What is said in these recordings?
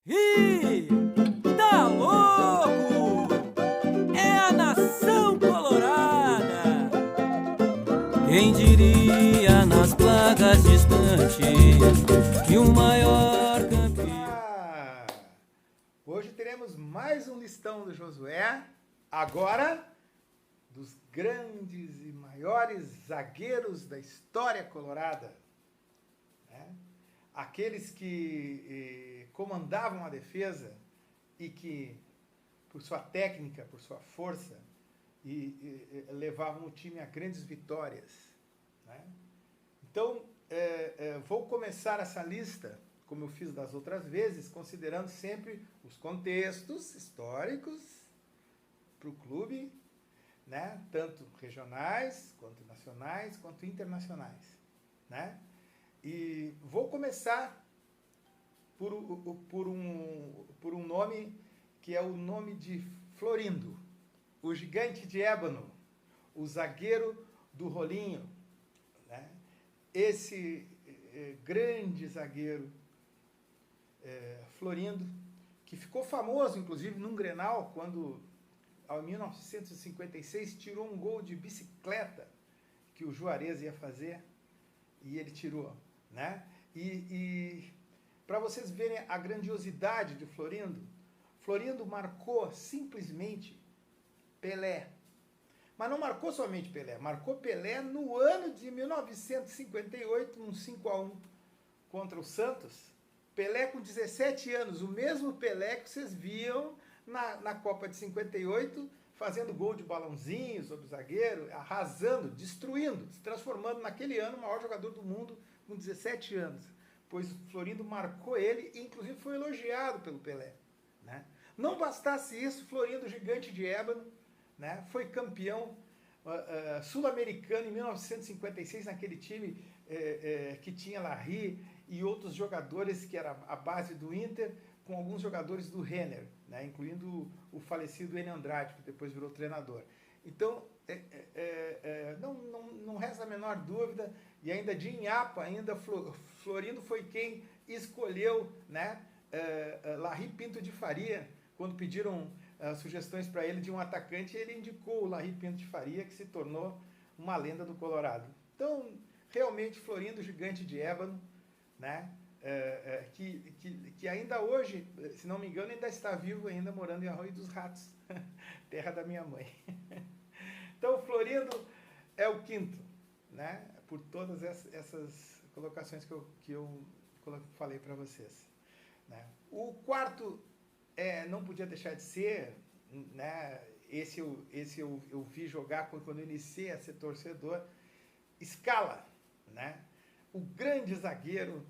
Ih, tá louco? É a nação colorada. Quem diria nas placas distantes que o maior campeão... Hoje teremos mais um listão do Josué, agora dos grandes e maiores zagueiros da história colorada. Aqueles que comandavam a defesa e que, por sua técnica, por sua força, levavam o time a grandes vitórias. Então, vou começar essa lista, como eu fiz das outras vezes, considerando sempre os contextos históricos para o clube, tanto regionais, quanto nacionais, quanto internacionais. E vou começar por um nome que é o nome de Florindo, o gigante de ébano, o zagueiro do Rolinho. Esse grande zagueiro Florindo, que ficou famoso, inclusive, num Grenal, quando, em 1956, tirou um gol de bicicleta que o Juarez ia fazer, e ele tirou. E para vocês verem a grandiosidade de Florindo, Florindo marcou simplesmente Pelé. Mas não marcou somente Pelé, marcou Pelé no ano de 1958, um 5-1 contra o Santos. Pelé com 17 anos, o mesmo Pelé que vocês viam na Copa de 58, fazendo gol de balãozinho sobre o zagueiro, arrasando, destruindo, se transformando naquele ano o maior jogador do mundo com 17 anos. Pois o Florindo marcou ele e inclusive foi elogiado pelo Pelé. Não bastasse isso, Florindo, gigante de ébano, foi campeão sul-americano em 1956, naquele time que tinha Larry e outros jogadores que era a base do Inter, com alguns jogadores do Renner, incluindo o falecido Enio Andrade, que depois virou treinador. Então, não resta a menor dúvida, e ainda de Inhapa, Florindo foi quem escolheu Larry Pinto de Faria, quando pediram sugestões para ele de um atacante, ele indicou o Larry Pinto de Faria, que se tornou uma lenda do Colorado. Então, realmente, Florindo, gigante de ébano, que ainda hoje, se não me engano, ainda está vivo, ainda morando em Arroio dos Ratos, terra da minha mãe. Então, Florindo é o quinto, por todas essas colocações que eu falei para vocês. O quarto não podia deixar de ser, esse eu vi jogar quando eu iniciei a ser torcedor, Scala, o grande zagueiro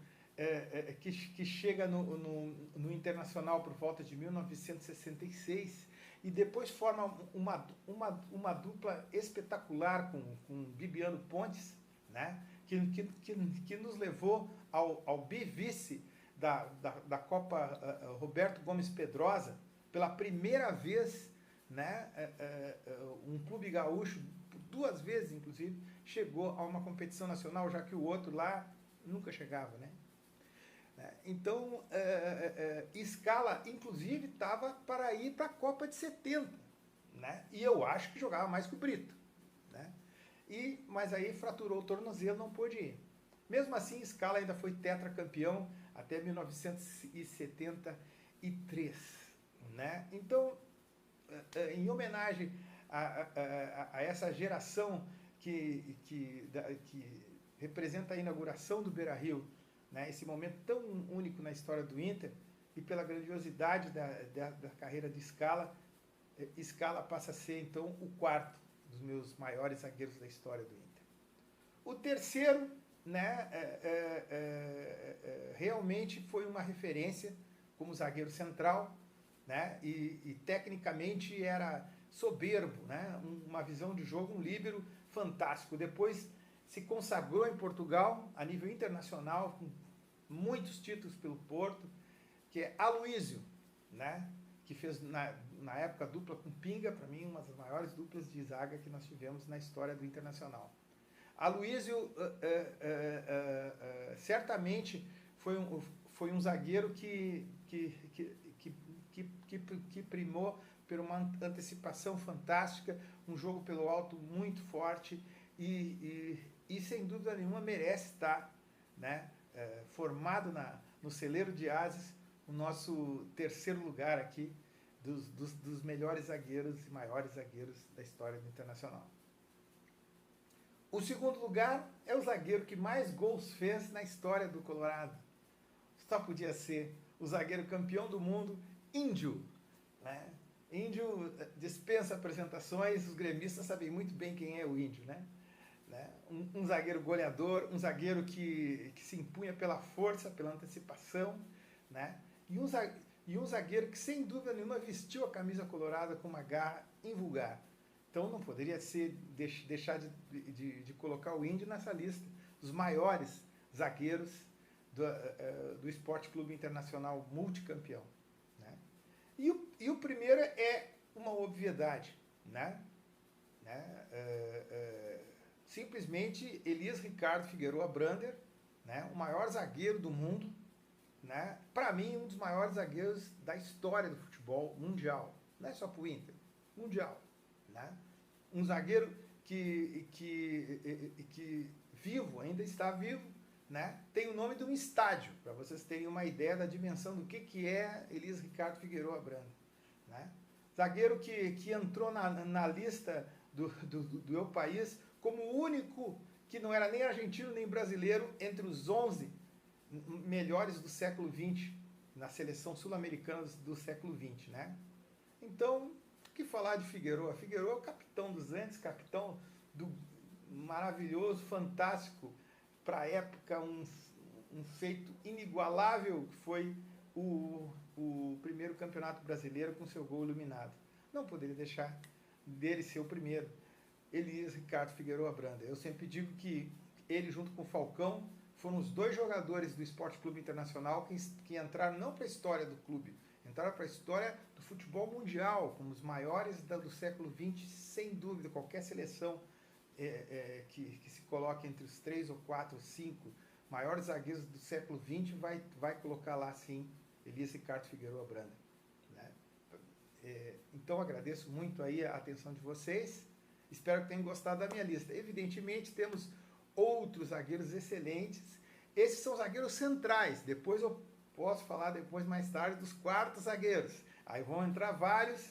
que chega no Internacional por volta de 1966 e depois forma uma dupla espetacular com Bibiano Pontes, que nos levou ao bivice da Copa Roberto Gomes Pedrosa, pela primeira vez, um clube gaúcho, duas vezes inclusive, chegou a uma competição nacional, já que o outro lá nunca chegava. Então, Scala, inclusive, estava para ir para a Copa de 70, e eu acho que jogava mais que o Brito. Mas aí fraturou o tornozelo, não pôde ir. Mesmo assim, Scala ainda foi tetracampeão até 1973. Então, em homenagem a essa geração que representa a inauguração do Beira-Rio, esse momento tão único na história do Inter, e pela grandiosidade da carreira de Scala, Scala passa a ser, então, o quarto dos meus maiores zagueiros da história do Inter. O terceiro, realmente foi uma referência como zagueiro central, e tecnicamente era soberbo, uma visão de jogo, um líbero fantástico. Depois se consagrou em Portugal a nível internacional, com muitos títulos pelo Porto, que é Aloísio, que fez na época dupla com Pinga, para mim uma das maiores duplas de zaga que nós tivemos na história do Internacional. Aloísio certamente foi um zagueiro que que primou por uma antecipação fantástica, um jogo pelo alto muito forte e sem dúvida nenhuma merece estar, né, formado no celeiro de ases, o nosso terceiro lugar aqui dos melhores zagueiros e maiores zagueiros da história do Internacional. O segundo lugar é o zagueiro que mais gols fez na história do Colorado. Só podia ser o zagueiro campeão do mundo, Índio, né? Índio dispensa apresentações, os gremistas sabem muito bem quem é o Índio, né? Um zagueiro goleador, um zagueiro que se impunha pela força, pela antecipação, né? E um zagueiro que, sem dúvida nenhuma, vestiu a camisa colorada com uma garra invulgar. Então, não poderia deixar de colocar o Índio nessa lista dos maiores zagueiros do Esporte Clube Internacional multicampeão, né? E o primeiro é uma obviedade, né? Simplesmente Elias Ricardo Figueroa Brander, né? O maior zagueiro do mundo, né? Para mim, um dos maiores zagueiros da história do futebol mundial. Não é só para o Inter, mundial, né? Um zagueiro que vivo, ainda está vivo, né? Tem o nome de um estádio, para vocês terem uma ideia da dimensão do que é Elias Ricardo Figueroa Brander, né? Zagueiro que entrou na lista do meu país como o único que não era nem argentino nem brasileiro entre os 11 melhores do século XX, na seleção sul-americana do século XX, né? Então, o que falar de Figueroa? Figueroa é o capitão dos Andes, capitão do maravilhoso, fantástico, para a época, um feito inigualável, que foi o primeiro campeonato brasileiro com seu gol iluminado. Não poderia deixar dele ser o primeiro. Elias Ricardo Figueroa Brander. Eu sempre digo que ele, junto com o Falcão, foram os dois jogadores do Esporte Clube Internacional que entraram não para a história do clube, entraram para a história do futebol mundial, como os maiores do século XX, sem dúvida. Qualquer seleção que se coloque entre os 3 ou 4 ou 5 maiores zagueiros do século XX vai colocar lá, sim, Elias Ricardo Figueroa Brander, né? Então, agradeço muito aí a atenção de vocês. Espero que tenham gostado da minha lista. Evidentemente, temos outros zagueiros excelentes. Esses são zagueiros centrais. Depois eu posso falar mais tarde dos quartos zagueiros. Aí vão entrar vários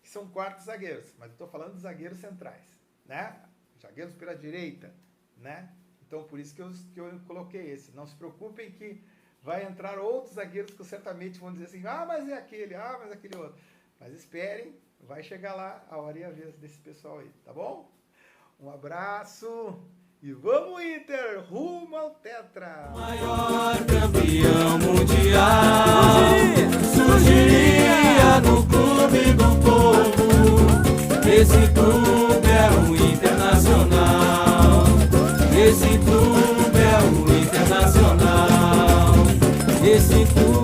que são quartos zagueiros, mas eu estou falando dos zagueiros centrais, né? Zagueiros pela direita, né? Então, por isso que eu coloquei esse. Não se preocupem que vai entrar outros zagueiros que certamente vão dizer assim, mas é aquele, mas é aquele outro. Mas esperem, vai chegar lá a hora e a vez desse pessoal aí, tá bom? Um abraço e vamos, Inter, rumo ao Tetra! Maior campeão mundial surgiria no clube do povo. Esse clube é o Internacional. Esse clube é o Internacional. Esse clube